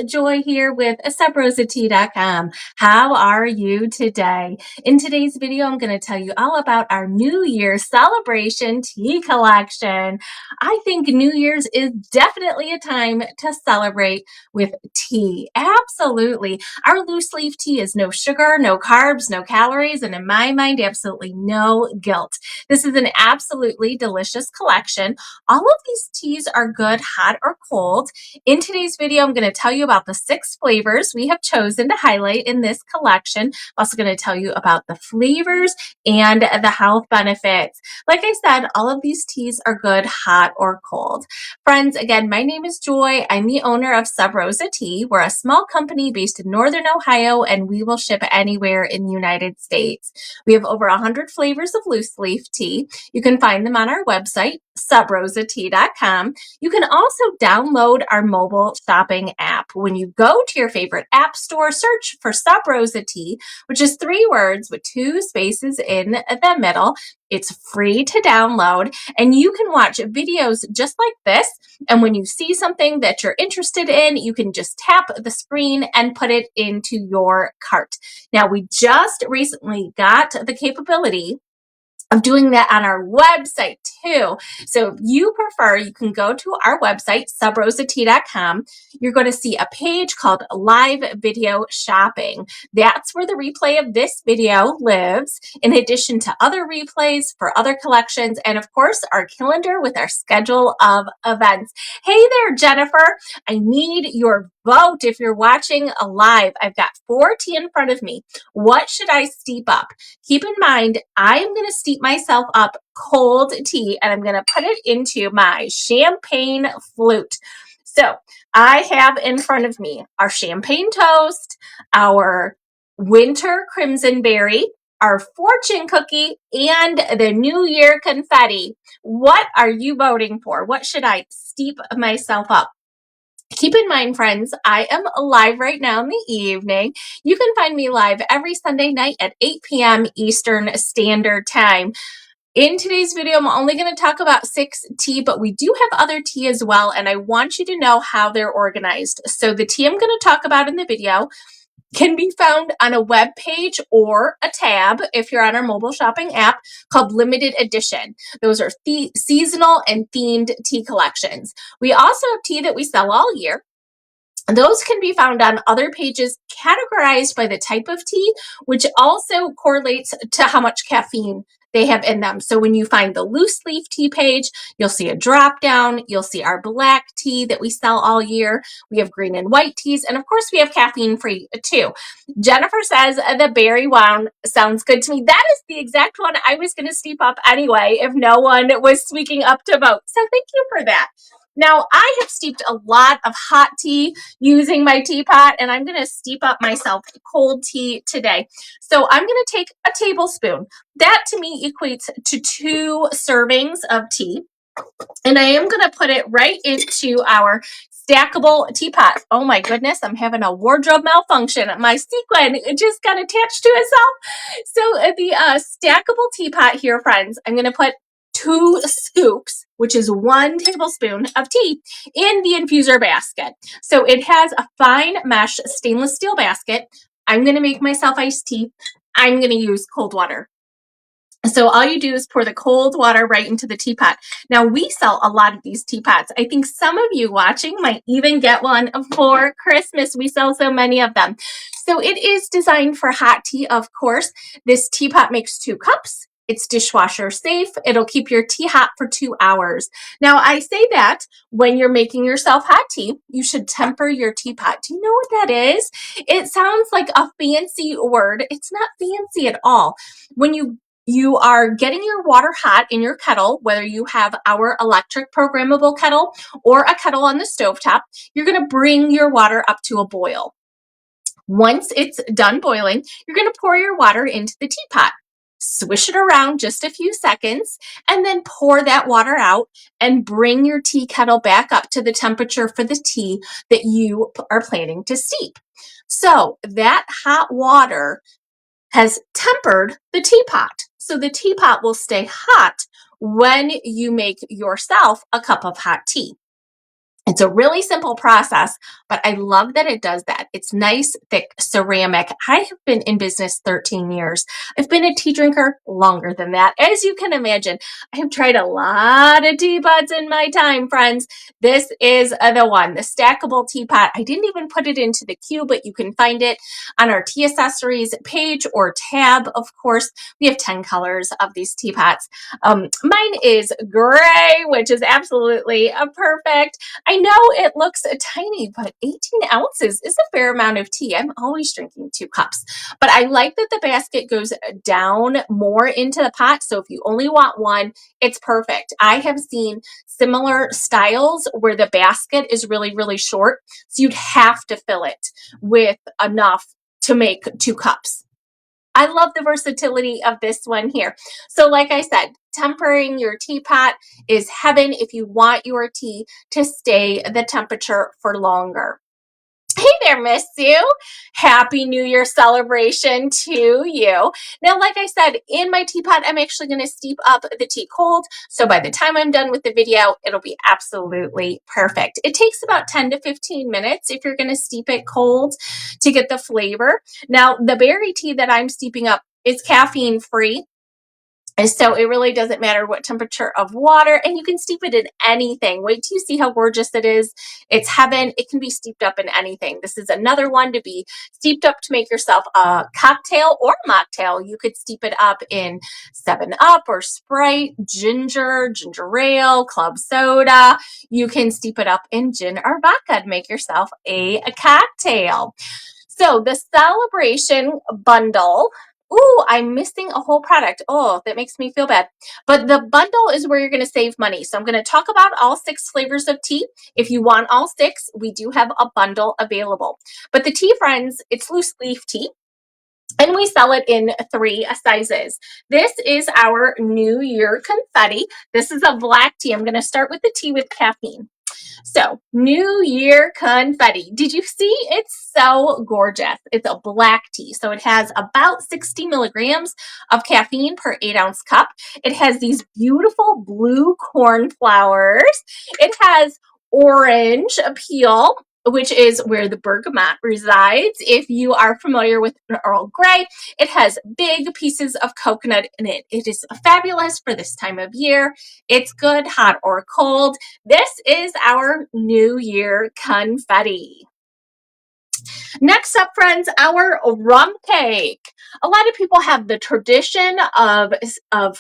Joy here with SupRosaTea.com. How are you today? In today's video, I'm going to tell you all about our New Year's celebration tea collection. I think New Year's is definitely a time to celebrate with tea. Absolutely. Our loose leaf tea is no sugar, no carbs, no calories, and in my mind, absolutely no guilt. This is an absolutely delicious collection. All of these teas are good hot or cold. In today's video, I'm going to tell you about the 6 flavors we have chosen to highlight in this collection. I'm also going to tell you about the flavors and the health benefits. Like I said, all of these teas are good hot or cold. Friends, again, my name is Joy. I'm the owner of Sub Rosa Tea. We're a small company based in Northern Ohio, and we will ship anywhere in the United States. We have over 100 flavors of loose leaf tea. You can find them on our website, SupRosaTea.com. You can also download our mobile shopping app. When you go to your favorite app store, search for Sub Rosa Tea, which is 3 words with 2 spaces in the middle. It's free to download, and you can watch videos just like this. And when you see something that you're interested in, you can just tap the screen and put it into your cart. Now, we just recently got the capability of doing that on our website too. So if you prefer, you can go to our website, SupRosaTea.com. You're going to see a page called Live Video Shopping. That's where the replay of this video lives, in addition to other replays for other collections, and of course, our calendar with our schedule of events. Hey there, Jennifer. I need your vote if you're watching live. I've got 4 tea in front of me. What should I steep up? Keep in mind, I am going to steep myself up cold tea, and I'm going to put it into my champagne flute. So I have in front of me our champagne toast, our winter crimson berry, our fortune cookie, and the New Year confetti. What are you voting for? What should I steep myself up? Keep in mind, friends, I am live right now in the evening. You can find me live every Sunday night at 8 p.m. Eastern Standard Time. In today's video, I'm only going to talk about 6 tea, but we do have other tea as well, and I want you to know how they're organized. So the tea I'm going to talk about in the video can be found on a web page or a tab if you're on our mobile shopping app called Limited Edition. Those are seasonal and themed tea collections. We also have tea that we sell all year. Those can be found on other pages categorized by the type of tea, which also correlates to how much caffeine they have in them. So when you find the loose leaf tea page, you'll see a drop down. You'll see our black tea that we sell all year. We have green and white teas. And of course, we have caffeine free too. Jennifer says the berry one sounds good to me. That is the exact one I was going to steep up anyway if no one was speaking up to vote. So thank you for that. Now, I have steeped a lot of hot tea using my teapot, and I'm going to steep up myself cold tea today. So I'm going to take a tablespoon. That to me equates to 2 servings of tea. And I am going to put it right into our stackable teapot. Oh my goodness, I'm having a wardrobe malfunction. My sequin just got attached to itself. So the stackable teapot here, friends, I'm going to put 2 scoops, which is 1 tablespoon of tea, in the infuser basket. So it has a fine mesh stainless steel basket. I'm going to make myself iced tea. I'm going to use cold water. So all you do is pour the cold water right into the teapot. Now, we sell a lot of these teapots. I think some of you watching might even get one for Christmas. We sell so many of them. So it is designed for hot tea, of course. This teapot makes 2 cups. It's dishwasher safe. It'll keep your tea hot for 2 hours. Now, I say that when you're making yourself hot tea, you should temper your teapot. Do you know what that is? It sounds like a fancy word. It's not fancy at all. When you are getting your water hot in your kettle, whether you have our electric programmable kettle or a kettle on the stovetop, you're going to bring your water up to a boil. Once it's done boiling, you're going to pour your water into the teapot. Swish it around just a few seconds, and then pour that water out and bring your tea kettle back up to the temperature for the tea that you are planning to steep. So that hot water has tempered the teapot. So the teapot will stay hot when you make yourself a cup of hot tea. It's a really simple process, but I love that it does that. It's nice, thick ceramic. I have been in business 13 years. I've been a tea drinker longer than that. As you can imagine, I have tried a lot of teapots in my time, friends. This is the one, the stackable teapot. I didn't even put it into the queue, but you can find it on our tea accessories page or tab. Of course, we have 10 colors of these teapots. Mine is gray, which is absolutely perfect. I know it looks tiny, but 18 ounces is a fair amount of tea. I'm always drinking 2 cups, but I like that the basket goes down more into the pot. So if you only want one, it's perfect. I have seen similar styles where the basket is really, really short. So you'd have to fill it with enough to make 2 cups. I love the versatility of this one here. So like I said, tempering your teapot is heaven if you want your tea to stay the temperature for longer. Hey there, Miss Sue. Happy New Year celebration to you. Now, like I said, in my teapot, I'm actually going to steep up the tea cold. So by the time I'm done with the video, it'll be absolutely perfect. It takes about 10 to 15 minutes if you're going to steep it cold to get the flavor. Now, the berry tea that I'm steeping up is caffeine free. And so it really doesn't matter what temperature of water, and you can steep it in anything. Wait till you see how gorgeous it is. It's heaven. It can be steeped up in anything. This is another one to be steeped up to make yourself a cocktail or mocktail. You could steep it up in 7-Up or Sprite, ginger ale, club soda. You can steep it up in gin or vodka to make yourself a cocktail. So the celebration bundle. Ooh, I'm missing a whole product. Oh, that makes me feel bad. But the bundle is where you're going to save money. So I'm going to talk about all 6 flavors of tea. If you want all 6, we do have a bundle available. But the tea, friends, it's loose leaf tea. And we sell it in 3 sizes. This is our New Year confetti. This is a black tea. I'm going to start with the tea with caffeine. So, New Year confetti. Did you see? It's so gorgeous. It's a black tea. So, it has about 60 milligrams of caffeine per 8-ounce cup. It has these beautiful blue cornflowers. It has orange peel, which is where the bergamot resides. If you are familiar with Earl Grey, it has big pieces of coconut in it. It is fabulous for this time of year. It's good, hot or cold. This is our New Year confetti. Next up, friends, our rum cake. A lot of people have the tradition of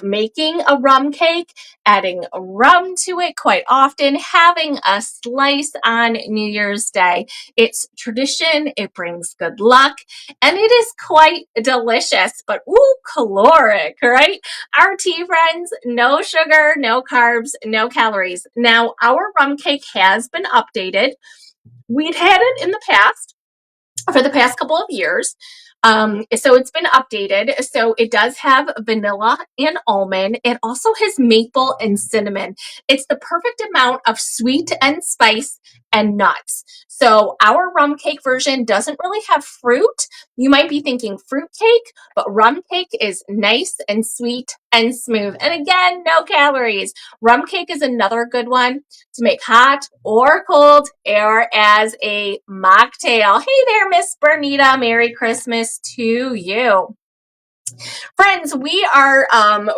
making a rum cake, adding rum to it quite often, having a slice on New Year's Day. It's tradition, it brings good luck, and it is quite delicious, but ooh, caloric, right? Our tea, friends, no sugar, no carbs, no calories. Now, our rum cake has been updated. We'd had it in the past for the past couple of years. So it's been updated. So it does have vanilla and almond. It also has maple and cinnamon. It's the perfect amount of sweet and spice and nuts. So our rum cake version doesn't really have fruit. You might be thinking fruit cake, but rum cake is nice and sweet and smooth. And again, no calories. Rum cake is another good one to make hot or cold or as a mocktail. Hey there, Miss Bernita. Merry Christmas to you. Friends, we are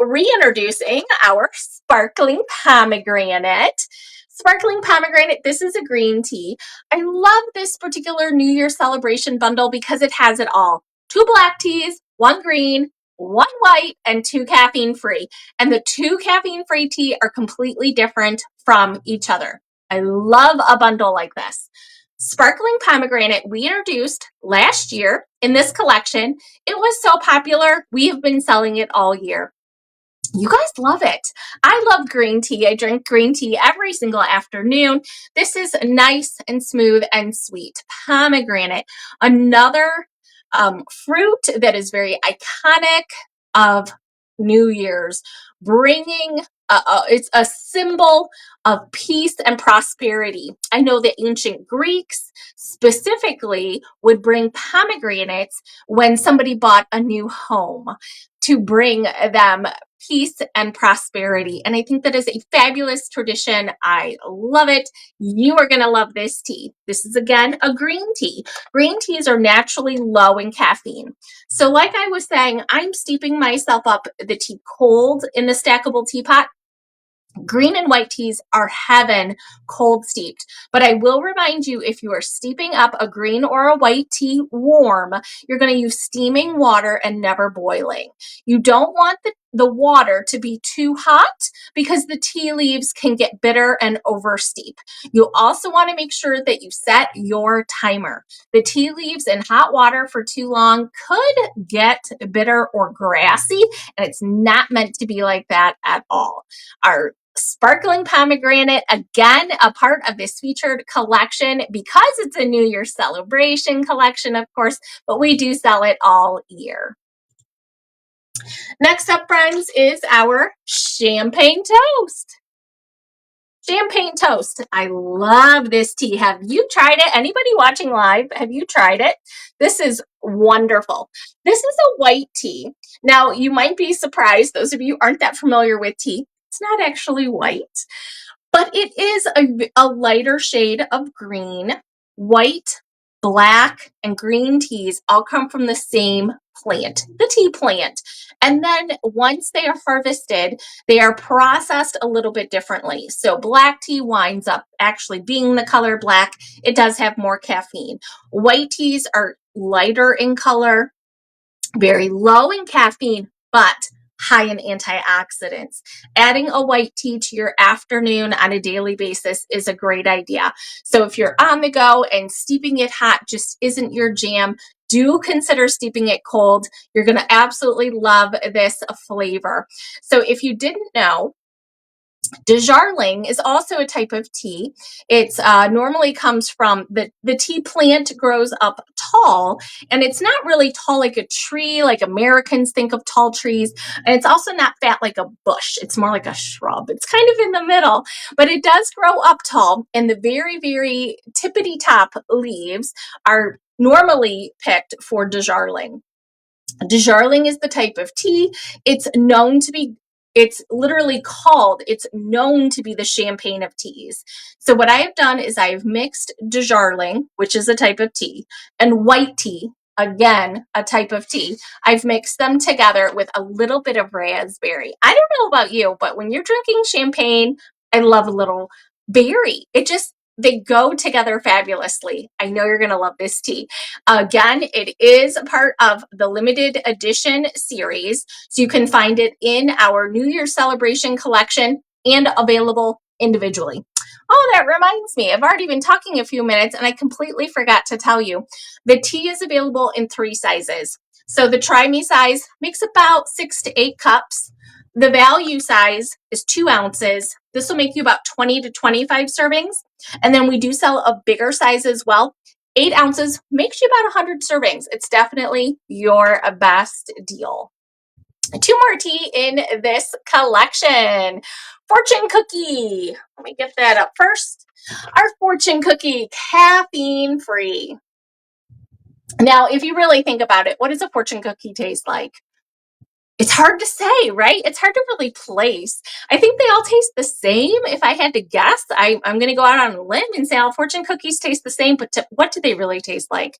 reintroducing our sparkling pomegranate. Sparkling pomegranate, this is a green tea. I love this particular New Year celebration bundle because it has it all. 2 black teas, 1 green, 1 white, and 2 caffeine free. And the 2 caffeine free tea are completely different from each other. I love a bundle like this. Sparkling pomegranate we introduced last year in this collection. It was so popular, we have been selling it all year. You guys love it. I love green tea. I drink green tea every single afternoon. This is nice and smooth and sweet. Pomegranate, another fruit that is very iconic of New Year's, bringing it's a symbol of peace and prosperity. I know the ancient Greeks specifically would bring pomegranates when somebody bought a new home to bring them peace and prosperity. And I think that is a fabulous tradition. I love it. You are going to love this tea. This is, again, a green tea. Green teas are naturally low in caffeine. So like I was saying, I'm steeping myself up the tea cold in the stackable teapot. Green and white teas are heaven cold steeped, but I will remind you, if you are steeping up a green or a white tea warm, you're going to use steaming water and never boiling. You don't want the water to be too hot because the tea leaves can get bitter and over steep. You also want to make sure that you set your timer. The tea leaves in hot water for too long could get bitter or grassy, and it's not meant to be like that at all. Our sparkling pomegranate, again, a part of this featured collection because it's a New Year's celebration collection, of course, but we do sell it all year. Next up, friends, is our champagne toast. Champagne toast. I love this tea. Have you tried it? Anybody watching live, have you tried it? This is wonderful. This is a white tea. Now, you might be surprised, those of you aren't that familiar with tea, it's not actually white, but it is a lighter shade of green. White, black, and green teas all come from the same plant, the tea plant. And then once they are harvested, they are processed a little bit differently. So black tea winds up actually being the color black. It does have more caffeine. White teas are lighter in color, very low in caffeine, but high in antioxidants. Adding a white tea to your afternoon on a daily basis is a great idea. So if you're on the go and steeping it hot just isn't your jam, do consider steeping it cold. You're going to absolutely love this flavor. So if you didn't know, Darjeeling is also a type of tea. It's normally comes from the tea plant grows up tall, and it's not really tall like a tree, like Americans think of tall trees. And it's also not fat like a bush. It's more like a shrub. It's kind of in the middle, but it does grow up tall. And the very, very tippity top leaves are normally picked for Darjeeling. Darjeeling is the type of tea. It's known to be, it's literally called, it's known to be the champagne of teas. So what I have done is I've mixed Darjeeling, which is a type of tea, and white tea, again, a type of tea. I've mixed them together with a little bit of raspberry. I don't know about you, but when you're drinking champagne, I love a little berry. They go together fabulously. I know you're going to love this tea. Again, it is a part of the limited edition series, so you can find it in our New Year's celebration collection and available individually. Oh, that reminds me, I've already been talking a few minutes and I completely forgot to tell you. The tea is available in 3 sizes. So the try me size makes about 6 to 8 cups. The value size is 2 ounces. This will make you about 20 to 25 servings. And then we do sell a bigger size as well. 8 ounces makes you about 100 servings. It's definitely your best deal. 2 more tea in this collection. Fortune cookie. Let me get that up first. Our fortune cookie, caffeine free. Now, if you really think about it, what does a fortune cookie taste like? It's hard to say, right? It's hard to really place. I think they all taste the same. If I had to guess, I'm going to go out on a limb and say all fortune cookies taste the same, but what do they really taste like?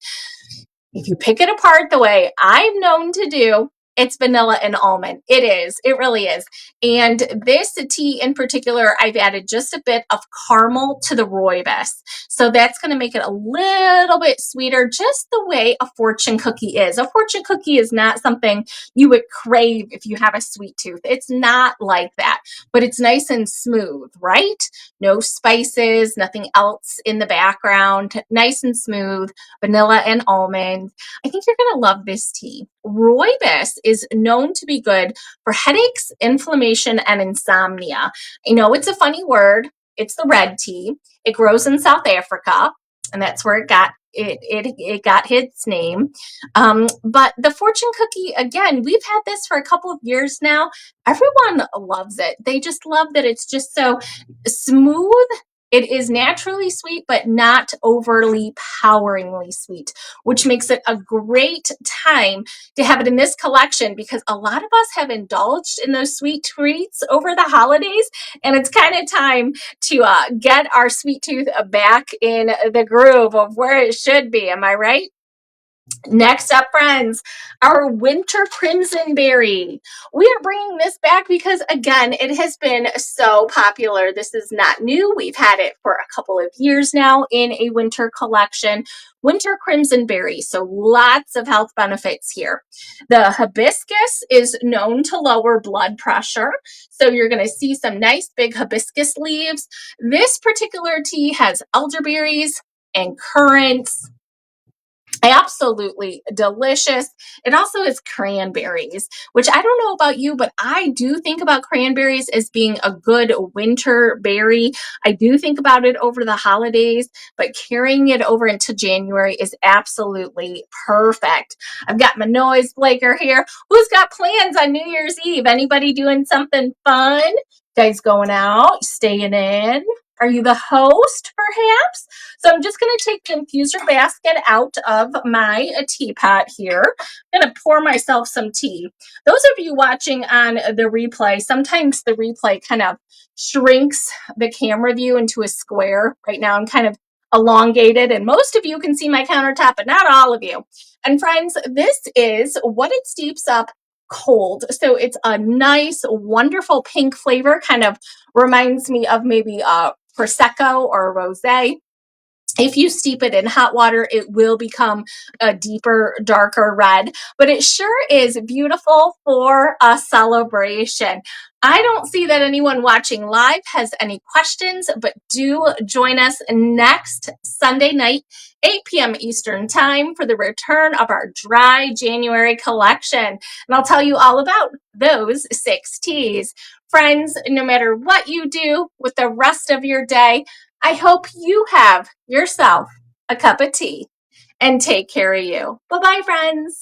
If you pick it apart the way I'm known to do, it's vanilla and almond. It is. It really is. And this tea in particular, I've added just a bit of caramel to the rooibos. So that's going to make it a little bit sweeter, just the way a fortune cookie is. A fortune cookie is not something you would crave if you have a sweet tooth. It's not like that, but it's nice and smooth, right? No spices, nothing else in the background. Nice and smooth, vanilla and almond. I think you're going to love this tea. Rooibos is known to be good for headaches, inflammation, and insomnia. I know it's a funny word. It's the red tea. It grows in South Africa, and that's where it got its name. But the fortune cookie, again, we've had this for a couple of years now. Everyone loves it. They just love that it's just so smooth It is naturally sweet, but not overly poweringly sweet, which makes it a great time to have it in this collection because a lot of us have indulged in those sweet treats over the holidays, and it's kind of time to get our sweet tooth back in the groove of where it should be. Am I right? Next up, friends, our winter crimson berry. We are bringing this back because, again, it has been so popular. This is not new. We've had it for a couple of years now in a winter collection. Winter crimson berry, so lots of health benefits here. The hibiscus is known to lower blood pressure, so you're going to see some nice big hibiscus leaves. This particular tea has elderberries and currants. Absolutely delicious. It also is cranberries, which I don't know about you, but I do think about cranberries as being a good winter berry. I do think about it over the holidays, but carrying it over into January is absolutely perfect. I've got my noise breaker here. Who's got plans on New Year's Eve? Anybody doing something fun? Guys going out, staying in? Are you the host, perhaps? So I'm just going to take the infuser basket out of my teapot here. I'm going to pour myself some tea. Those of you watching on the replay, sometimes the replay kind of shrinks the camera view into a square. Right now I'm kind of elongated, and most of you can see my countertop, but not all of you. And friends, this is what it steeps up cold. So it's a nice, wonderful pink flavor, kind of reminds me of maybe Prosecco or rosé. If you steep it in hot water, it will become a deeper, darker red, but it sure is beautiful for a celebration. I don't see that anyone watching live has any questions, but do join us next Sunday night, 8 p.m. Eastern Time, for the return of our Dry January collection. And I'll tell you all about those 6 teas. Friends, no matter what you do with the rest of your day, I hope you have yourself a cup of tea and take care of you. Bye-bye, friends.